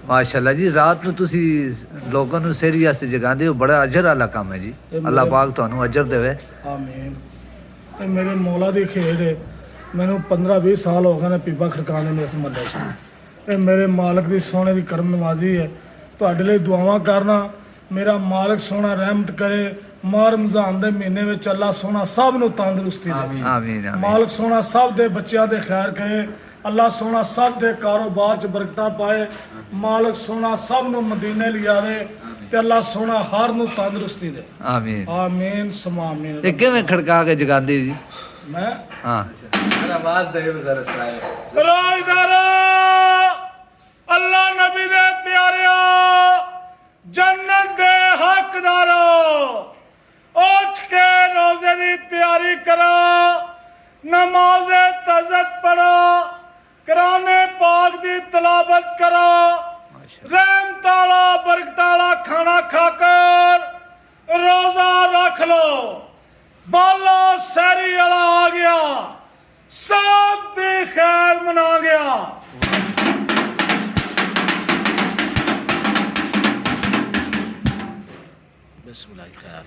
ਮਾਸ਼ਾਅੱਲਾ ਜੀ। ਰਾਤ ਨੂੰ ਤੁਸੀਂ ਲੋਕਾਂ ਨੂੰ ਸਹਿਰੀ ਵਾਸਤੇ ਜਗਾਉਂਦੇ ਹੋ, ਬੜਾ ਅਜਰ ਵਾਲਾ ਕੰਮ ਹੈ ਜੀ। ਅੱਲਾਹ ਪਾਕ ਤੁਹਾਨੂੰ ਅਜਰ ਦੇਵੇ। ਆਮੀਨ। ਇਹ ਮੇਰੇ ਮੌਲਾ ਦੀ ਖੇਡ ਹੈ। ਮੈਨੂੰ 15-20 ਸਾਲ ਹੋ ਗਏ ਨੇ ਪੀਪਾ ਖੜਕਾਉਂਦੇ ਨੇ ਇਸ ਮਹੱਲੇ 'ਚ। ਇਹ ਮੇਰੇ ਮਾਲਕ ਦੀ ਸੋਹਣੇ ਦੀ ਕਰਮ ਨਵਾਜ਼ੀ ਹੈ। ਤੁਹਾਡੇ ਲਈ ਦੁਆਵਾਂ ਕਰਨਾ, ਮੇਰਾ ਮਾਲਕ ਸੋਹਣਾ ਰਹਿਮਤ ਕਰੇ। ਮਾਹ ਰਮਜ਼ਾਨ ਦੇ ਮਹੀਨੇ ਵਿੱਚ ਅੱਲਾਹ ਸੋਹਣਾ ਸਭ ਨੂੰ ਤੰਦਰੁਸਤੀ ਦੇ। ਆਮੀਨ ਆਮੀਨ। ਮਾਲਕ ਸੋਹਣਾ ਸਭ ਦੇ ਬੱਚਿਆਂ ਦੇ ਖੈਰ ਕਰੇ। ਅੱਲਾਹ ਸੋਹਣਾ ਸਭ ਦੇ ਕਾਰੋਬਾਰ 'ਚ ਬਰਕਤਾਂ ਪਾਏ। ਮਾਲਕ ਸੋਹਣਾ ਸਭ ਨੂੰ ਮਦੀਨੇ ਲਿਆਵੇ ਤੇ ਅੱਲਾਹ ਸੋਹਣਾ ਹਰ ਨੂੰ ਤੰਦਰੁਸਤੀ ਦੇ। ਆਮੀਨ ਆਮੀਨ ਸਮਾ ਆਮੀਨ। ਇਹ ਕਿਵੇਂ ਖੜਕਾ ਕੇ ਜਗਾਉਂਦੇ ਜੀ? ਮੈਂ ਹਾਂ आवाज दे जरा सुनाए। ਰਾਜਦਾਰਾ ਅੱਲਾਹ ਨਬੀ ਦੇ ਪਿਆਰਿਓ, ਜੰਨਤ ਦੇ ਹੱਕਦਾਰੋ, ਉੱਠ ਕੇ ਰੋਜ਼ੇ ਦੀ ਤਿਆਰੀ ਕਰੋ, ਨਮਾਜ਼ ਤਜ਼ਦ ਪੜੋ, ਕੁਰਾਨ ਪਾਕ ਦੀ ਤਲਾਵਤ ਕਰੋ, ਰਹਿਮਤ ਵਾਲਾ ਬਰਕਤ ਵਾਲਾ ਖਾਣਾ ਖਾकर रोजा रख लो। बाला सैरी वाला आ गया, सब दी खैर मना गया। बिस्मिल्लाह खैर।